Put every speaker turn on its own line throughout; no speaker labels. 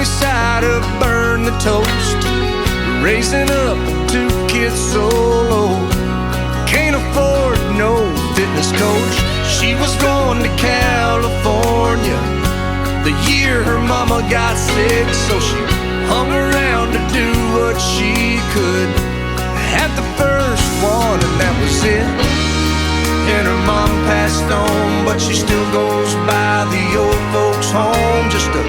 sunny side up, burn the toast. Raising up 2 kids solo, can't afford no fitness coach. She was going to California the year her mama got sick, so she hung around to do what she could. Had the first one and that was it. And her mom passed on, but she still goes by the old folks home just to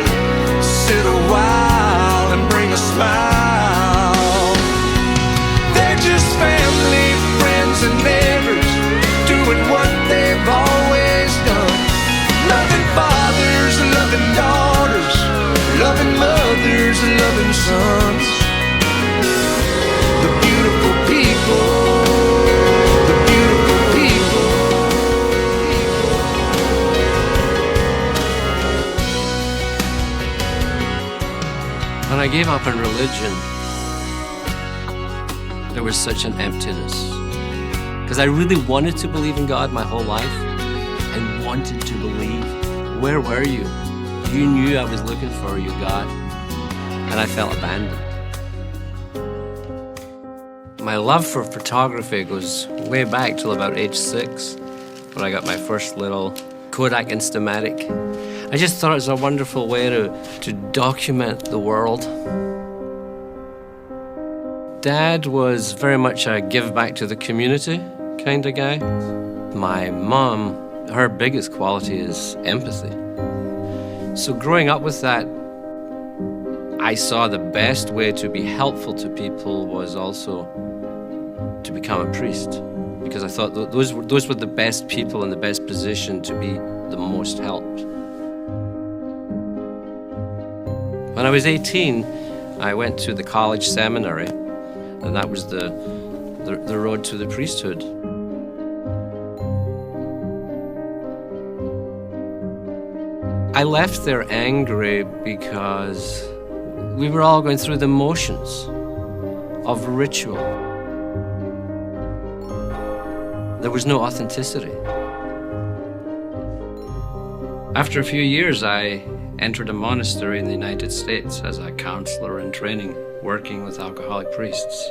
sit a while and bring a smile. They're just family, friends and neighbors, doing what they've always done. Loving fathers, loving daughters, loving mothers, loving sons. The beautiful people, the beautiful people.
When I gave up on religion, there was such an emptiness. Because I really wanted to believe in God my whole life. I wanted to believe. Where were you? You knew I was looking for you, God. And I felt abandoned. My love for photography goes way back till about age 6, when I got my first little Kodak Instamatic. I just thought it was a wonderful way to document the world. Dad was very much a give back to the community kind of guy. My mom, her biggest quality is empathy. So growing up with that, I saw the best way to be helpful to people was also to become a priest, because I thought those were the best people in the best position to be the most helped. When I was 18, I went to the college seminary, and that was the road to the priesthood. I left there angry because we were all going through the motions of ritual. There was no authenticity. After a few years, I entered a monastery in the United States as a counselor in training, working with alcoholic priests.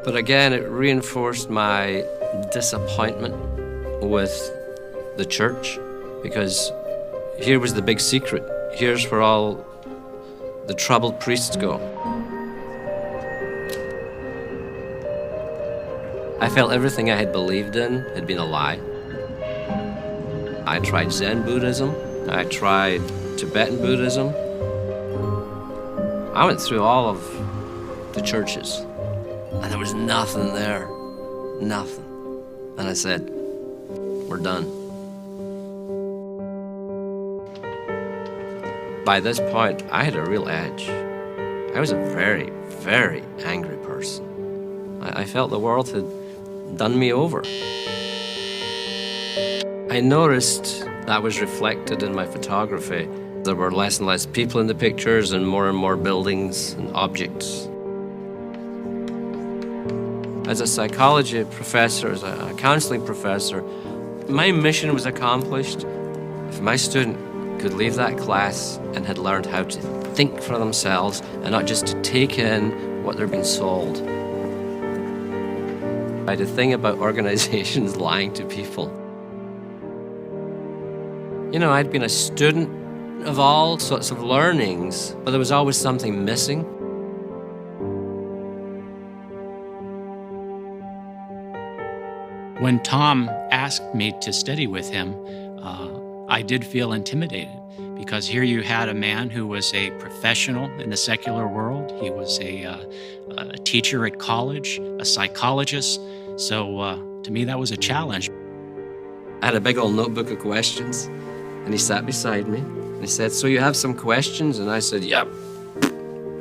But again, it reinforced my disappointment with the church, because here was the big secret. Here's where all the troubled priests go. I felt everything I had believed in had been a lie. I tried Zen Buddhism. I tried Tibetan Buddhism. I went through all of the churches, and there was nothing there. Nothing. And I said, we're done. By this point, I had a real edge. I was a very, very angry person. I felt the world had done me over. I noticed that was reflected in my photography. There were less and less people in the pictures and more buildings and objects. As a psychology professor, as a counseling professor, my mission was accomplished if my student could leave that class and had learned how to think for themselves and not just to take in what they're being sold. I had a thing about organizations lying to people. You know, I'd been a student of all sorts of learnings, but there was always something missing.
When Tom asked me to study with him, I did feel intimidated, because here you had a man who was a professional in the secular world. He was a teacher at college, a psychologist. So to me, that was a challenge.
I had a big old notebook of questions, and he sat beside me, and he said, "So you have some questions?" And I said, "Yep,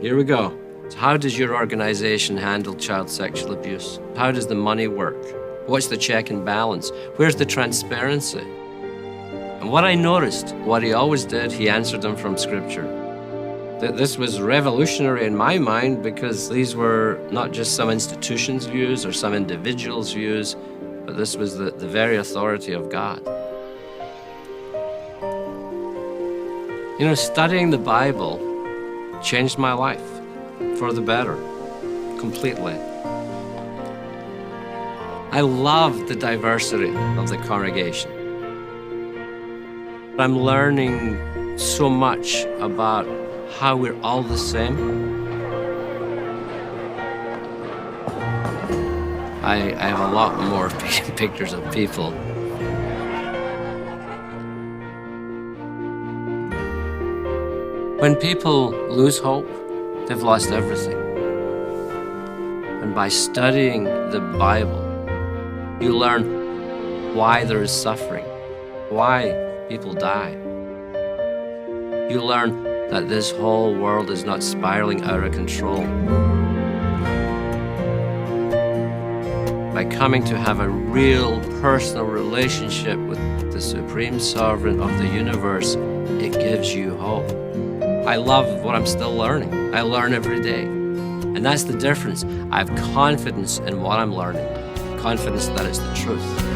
here we go. So how does your organization handle child sexual abuse? How does the money work? What's the check and balance? Where's the transparency?" And what I noticed, what he always did, he answered them from Scripture. This was revolutionary in my mind, because these were not just some institution's views or some individual's views, but this was the very authority of God. You know, studying the Bible changed my life for the better, completely. I love the diversity of the congregation. I'm learning so much about how we're all the same. I have a lot more pictures of people. When people lose hope, they've lost everything. And by studying the Bible, you learn why there is suffering, why people die. You learn that this whole world is not spiraling out of control. By coming to have a real personal relationship with the Supreme Sovereign of the universe, it gives you hope. I love what I'm still learning. I learn every day. And that's the difference. I have confidence in what I'm learning, confidence that it's the truth.